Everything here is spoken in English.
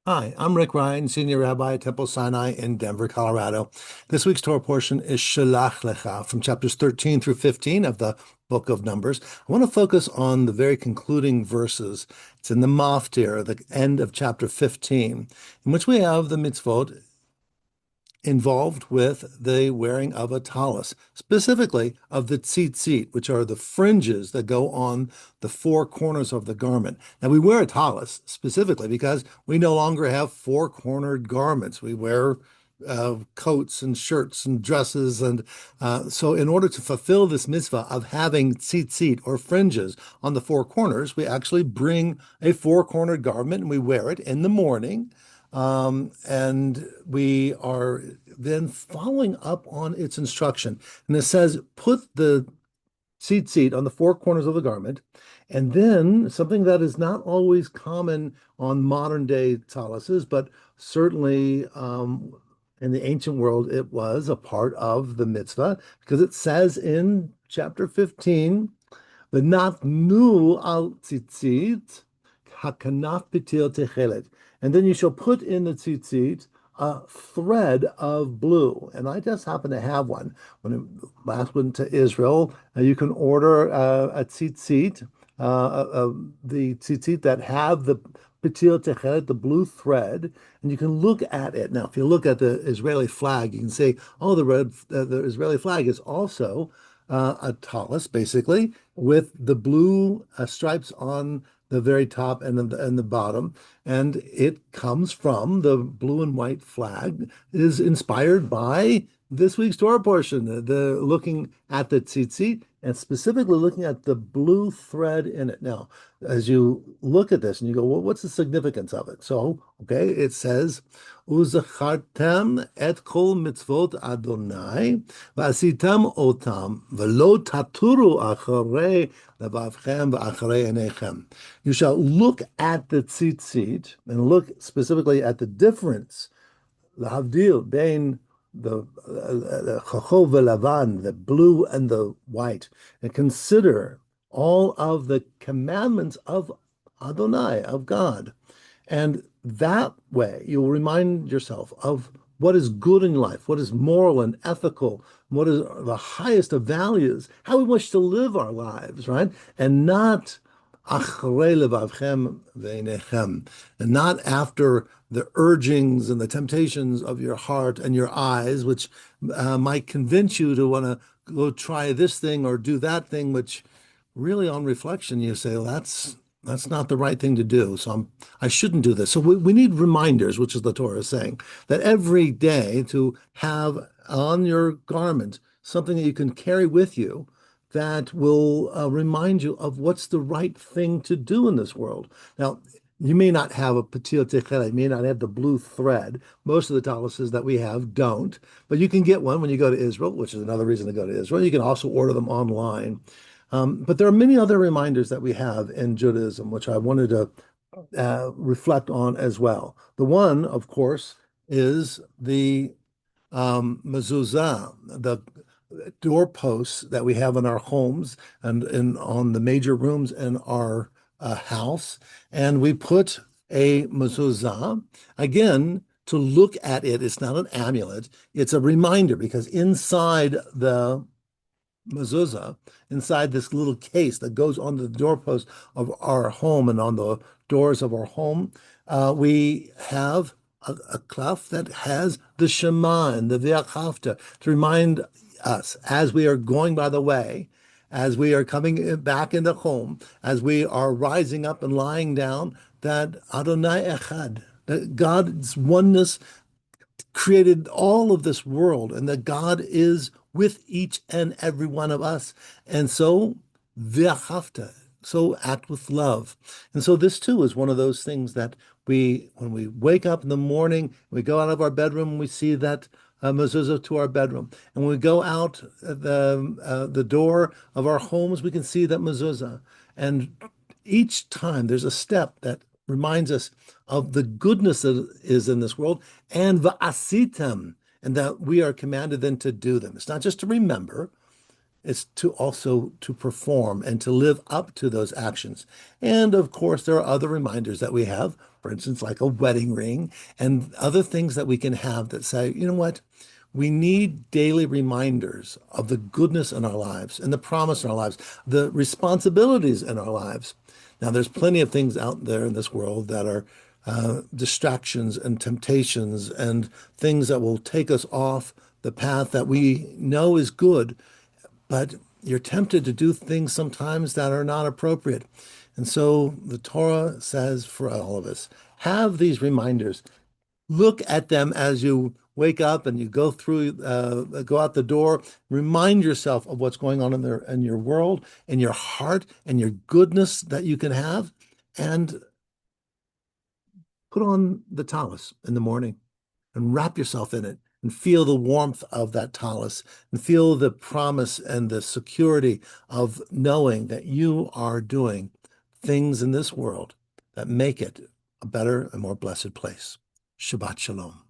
Hi, I'm Rick Ryan, Senior Rabbi at Temple Sinai in Denver, Colorado. This week's Torah portion is Shalach Lecha from chapters 13 through 15 of the book of Numbers. I want to focus on the very concluding verses. It's in the Maftir, the end of chapter 15, in which we have the mitzvot involved with the wearing of a tallis, specifically of the tzitzit, which are the fringes that go on the four corners of the garment. Now, we wear a tallis specifically because we no longer have four-cornered garments. We wear coats and shirts and dresses. And so in order to fulfill this mitzvah of having tzitzit or fringes on the four corners, we actually bring a four-cornered garment and we wear it in the morning. And we are then following up on its instruction. And it says, put the seat on the four corners of the garment. And then something that is not always common on modern day talises, but certainly in the ancient world, it was a part of the mitzvah because it says in chapter 15, V'natnu al tzitzit hakanaf pitil techelet. And then you shall put in the tzitzit a thread of blue. And I just happen to have one. When I last went to Israel, you can order a tzitzit, the tzitzit that have the pitil techelet, the blue thread, and you can look at it. Now, if you look at the Israeli flag, you can say, oh, the Israeli flag is also a tallis, basically, with the blue stripes on the very top and the bottom, and it comes from the blue and white flag. It is inspired by this week's Torah portion, the looking at the tzitzit and specifically looking at the blue thread in it. Now, as you look at this and you go, well, what's the significance of it? So, okay, it says, "Uzachartem et kol mitzvot Adonai, v'asitam otam, v'lo taturu acharei levavchem v'acharei einechem." You shall look at the tzitzit and look specifically at the difference, the havdil, bein the chachol v'lavan, the blue and the white, and consider all of the commandments of Adonai, of God. And that way you'll remind yourself of what is good in life, what is moral and ethical, what is the highest of values, how we wish to live our lives, right? And not achrei levavchem ve'einechem, and not after the urgings and the temptations of your heart and your eyes, which might convince you to want to go try this thing or do that thing, which really on reflection you say, well, that's not the right thing to do. So I shouldn't do this. So we need reminders, which is the Torah is saying, that every day to have on your garment something that you can carry with you that will remind you of what's the right thing to do in this world. Now, you may not have a patil techela, you may not have the blue thread. Most of the taluses that we have don't, but you can get one when you go to Israel, which is another reason to go to Israel. You can also order them online. But there are many other reminders that we have in Judaism, which I wanted to reflect on as well. The one, of course, is the mezuzah, the doorposts that we have in our homes and on the major rooms in our house. And we put a mezuzah, again, to look at it. It's not an amulet, it's a reminder because inside the mezuzah, inside this little case that goes on the doorpost of our home and on the doors of our home, we have a clef that has the Shema and the V'achavta to remind us as we are going by the way, as we are coming back in the home, as we are rising up and lying down, that Adonai Echad, that God's oneness created all of this world and that God is with each and every one of us. And so, v'achavta, so act with love. And so this too is one of those things that when we wake up in the morning, we go out of our bedroom and we see that mezuzah to our bedroom. And when we go out the door of our homes, we can see that mezuzah. And each time there's a step that reminds us of the goodness that is in this world and va'asitem, and that we are commanded then to do them. It's not just to remember, It's to also to perform and to live up to those actions. And of course, there are other reminders that we have, for instance, like a wedding ring and other things that we can have that say, you know what? We need daily reminders of the goodness in our lives and the promise in our lives, the responsibilities in our lives. Now, there's plenty of things out there in this world that are distractions and temptations and things that will take us off the path that we know is good, but you're tempted to do things sometimes that are not appropriate. And so the Torah says for all of us, have these reminders. Look at them as you wake up and you go out the door. Remind yourself of what's going on in your world, in your heart, and your goodness that you can have, and put on the tallis in the morning and wrap yourself in it and feel the warmth of that tallis and feel the promise and the security of knowing that you are doing things in this world that make it a better and more blessed place. Shabbat Shalom.